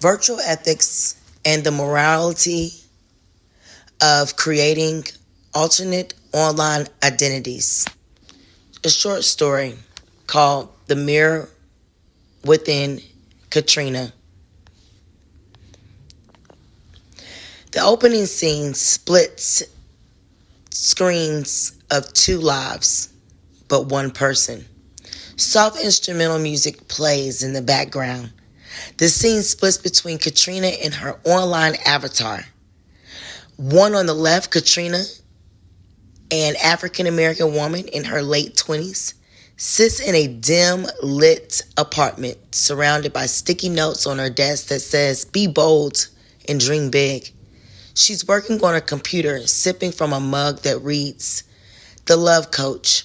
Virtual ethics and the morality of creating alternate online identities. A short story called The Mirror Within Katrina. The opening scene splits screens of two lives, but one person. Soft instrumental music plays in the background. The scene splits between Katrina and her online avatar. One on the left, Katrina, an African-American woman in her late 20s, sits in a dim-lit apartment surrounded by sticky notes on her desk that says, "Be bold and dream big." She's working on her computer, sipping from a mug that reads, "The Love Coach."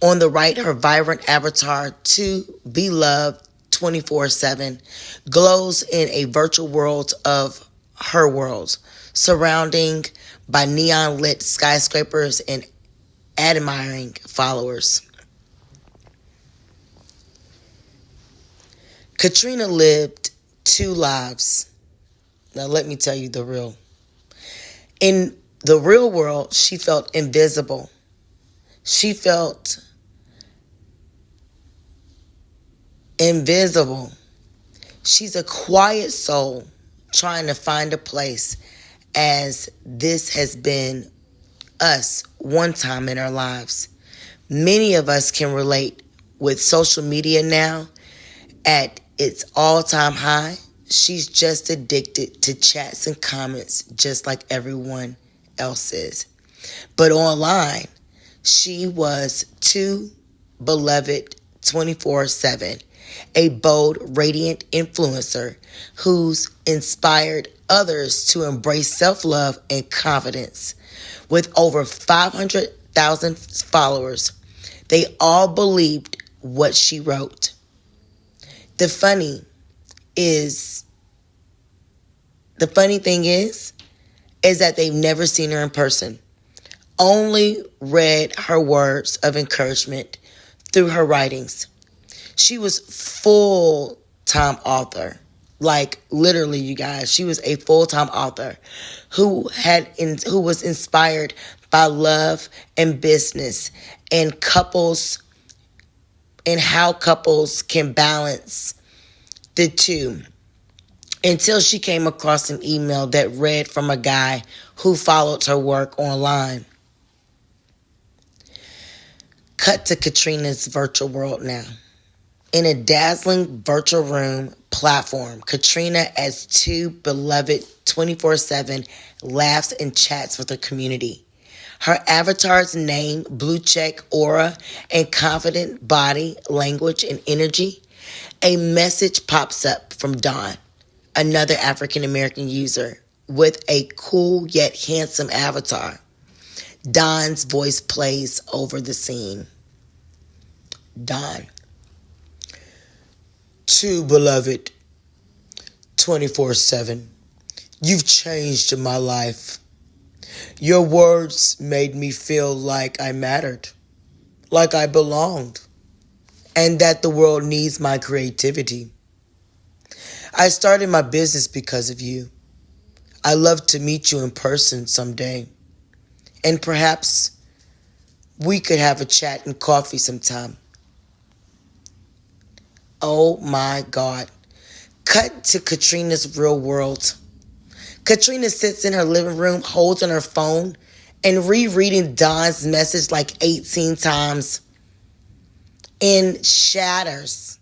On the right, her vibrant avatar, to be loved 24/7, glows in a virtual world of her world, surrounding by neon-lit skyscrapers and admiring followers. Katrina lived two lives. Now let me tell you the real. In the real world, she felt invisible. She felt invisible. She's a quiet soul trying to find a place, as this has been us one time in our lives. Many of us can relate with social media now at its all-time high. She's just addicted to chats and comments just like everyone else is. But online, she was too beloved 24/7, a bold, radiant influencer who's inspired others to embrace self-love and confidence. With over 500,000 followers, they all believed what she wrote. The funny thing is that they've never seen her in person. Only read her words of encouragement through her writings. She was full-time author. Like literally, you guys, she was a full-time author who was inspired by love and business and couples and how couples can balance the two, until she came across an email that read from a guy who followed her work online. Cut to Katrina's virtual world now. In a dazzling virtual room platform, Katrina, as too beloved 24/7, laughs and chats with her community. Her avatar's name, blue check, aura, and confident body, language, and energy. A message pops up from Dawn, another African-American user with a cool yet handsome avatar. Dawn's voice plays over the scene. Dawn. Too beloved 24/7. You've changed my life. Your words made me feel like I mattered, like I belonged, and that the world needs my creativity. I started my business because of you. I love to meet you in person someday, and perhaps we could have a chat and coffee sometime. Oh my God. Cut to Katrina's real world. Katrina sits in her living room, holding her phone, and rereading Dawn's message like 18 times, and shatters.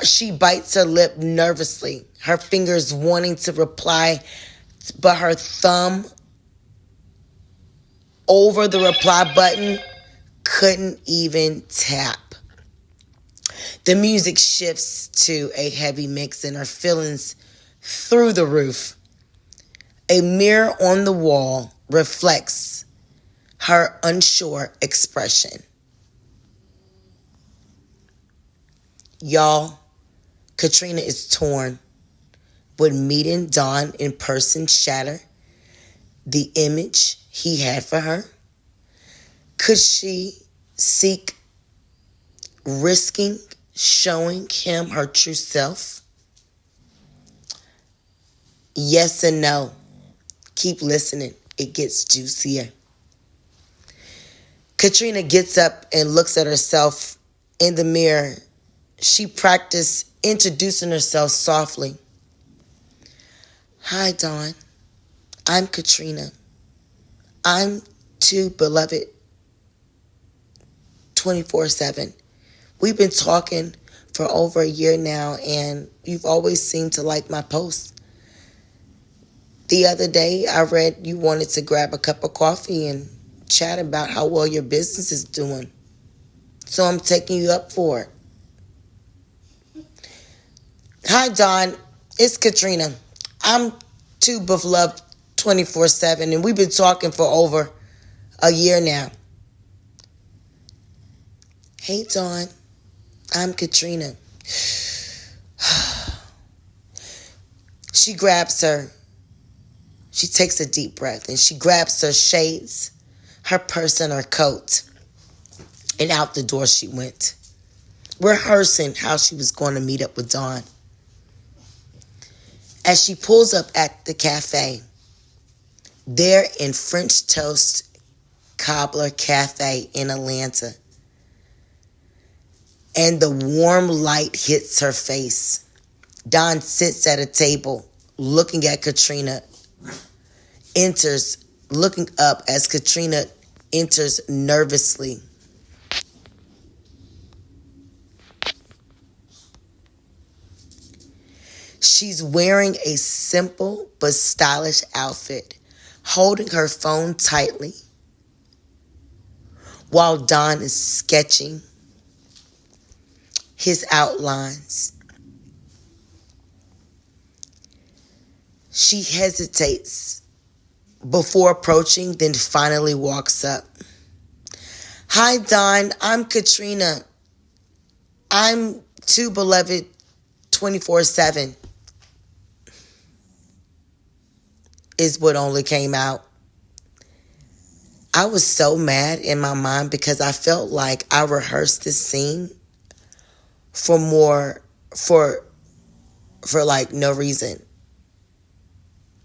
She bites her lip nervously, her fingers wanting to reply, but her thumb over the reply button couldn't even tap. The music shifts to a heavy mix and her feelings through the roof. A mirror on the wall reflects her unsure expression. Y'all, Katrina is torn. Would meeting Dawn in person shatter the image he had for her? Could she seek risking showing him her true self? Yes and no. Keep listening. It gets juicier. Katrina gets up and looks at herself in the mirror. She practiced introducing herself softly. Hi, Dawn. I'm Katrina. I'm too beloved 24/7. We've been talking for over a year now, and you've always seemed to like my posts. The other day, I read you wanted to grab a cup of coffee and chat about how well your business is doing. So I'm taking you up for it. Hi, Dawn. It's Katrina. I'm too beloved 24/7, and we've been talking for over a year now. Hey, Dawn. I'm Katrina. She grabs her. She takes a deep breath and she grabs her shades, her purse, and her coat. And out the door she went, rehearsing how she was going to meet up with Dawn. As she pulls up at the cafe, there in French Toast Cobbler Cafe in Atlanta, and the warm light hits her face, Dawn sits at a table looking at Katrina, looking up as Katrina enters nervously. She's wearing a simple but stylish outfit, holding her phone tightly while Dawn is sketching his outlines. She hesitates before approaching, then finally walks up. Hi, Dawn. I'm Katrina. I'm too beloved 24/7 is what only came out. I was so mad in my mind because I felt like I rehearsed this scene for like no reason.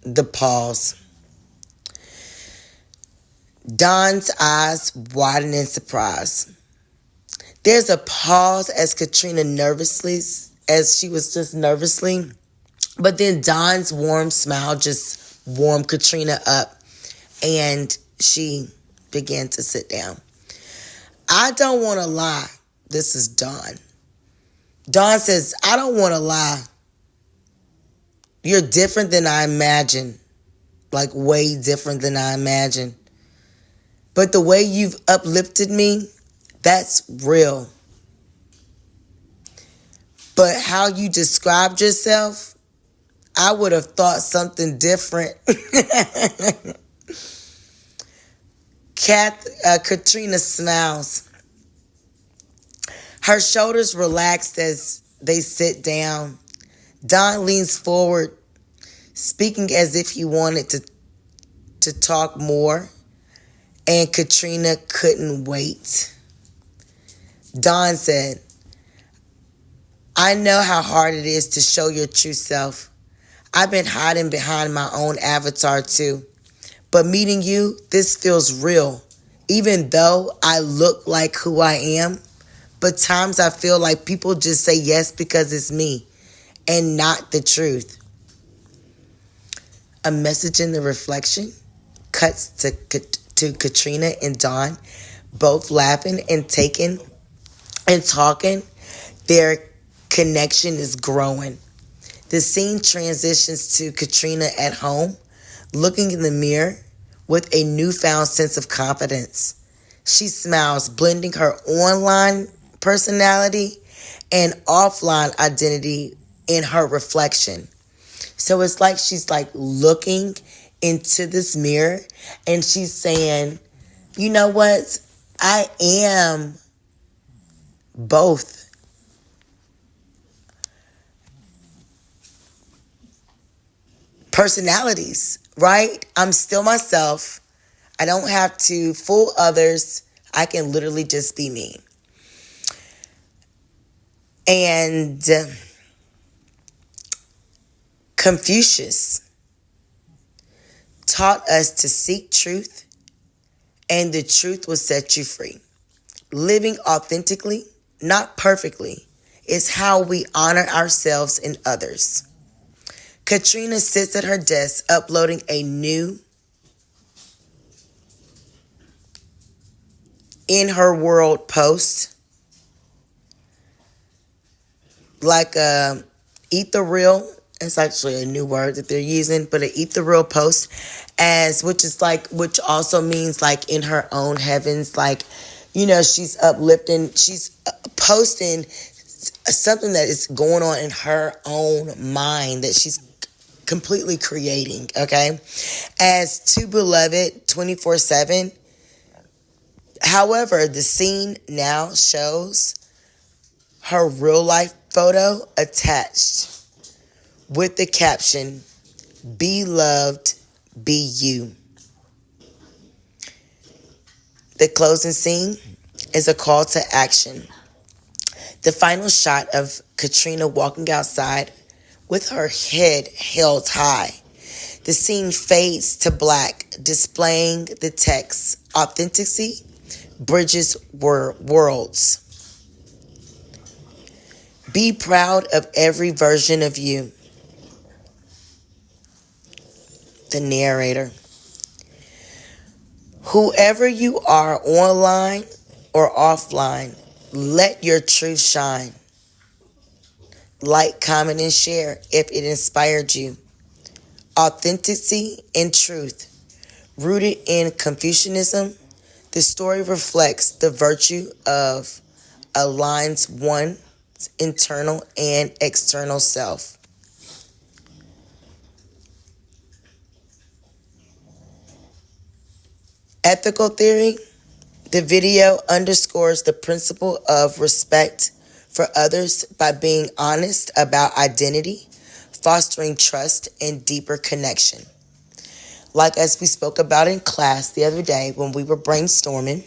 The pause. Dawn's eyes widen in surprise. There's a pause as Katrina she was just nervously, but then Dawn's warm smile just warmed Katrina up and she began to sit down. I don't want to lie. This is Dawn. Dawn says, I don't want to lie. You're different than I imagined. Like way different than I imagined. But the way you've uplifted me, that's real. But how you described yourself, I would have thought something different. Katrina smiles. Her shoulders relaxed as they sit down. Dawn leans forward, speaking as if he wanted to talk more, and Katrina couldn't wait. Dawn said, I know how hard it is to show your true self. I've been hiding behind my own avatar too. But meeting you, this feels real. Even though I look like who I am, but times I feel like people just say yes because it's me and not the truth. A message in the reflection cuts to Katrina and Dawn, both laughing and taking and talking. Their connection is growing. The scene transitions to Katrina at home, looking in the mirror with a newfound sense of confidence. She smiles, blending her online personality and offline identity in her reflection. So it's like she's like looking into this mirror and she's saying, you know what? I am both. Personalities, right? I'm still myself. I don't have to fool others. I can literally just be me. And Confucius taught us to seek truth, and the truth will set you free. Living authentically, not perfectly, is how we honor ourselves and others. Katrina sits at her desk uploading a new in her world post, like eat the real. It's actually a new word that they're using, but an eat the real post, which also means like in her own heavens, like, you know, she's uplifting, she's posting something that is going on in her own mind that she's completely creating, okay? As too beloved 24/7. However, the scene now shows her real life photo attached with the caption, "Be loved, be you." The closing scene is a call to action. The final shot of Katrina walking outside with her head held high. The scene fades to black, displaying the text, "Authenticity bridges worlds." Be proud of every version of you. The narrator. Whoever you are, online or offline, let your truth shine. Like, comment, and share if it inspired you. Authenticity and truth. Rooted in Confucianism, the story reflects the virtue of aligns one's internal and external self. Ethical theory. The video underscores the principle of respect for others by being honest about identity, fostering trust and deeper connection. Like as we spoke about in class the other day when we were brainstorming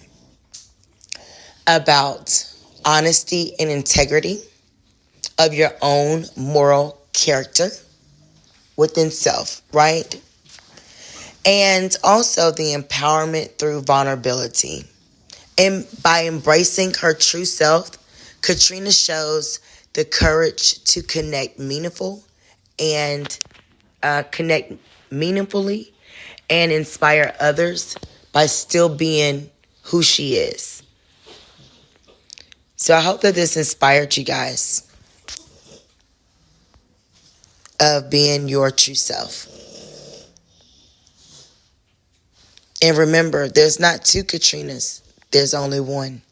about honesty and integrity of your own moral character within self, right? And also the empowerment through vulnerability. And by embracing her true self, Katrina shows the courage to connect meaningfully and inspire others by still being who she is. So I hope that this inspired you guys of being your true self. And remember, there's not two Katrinas. There's only one.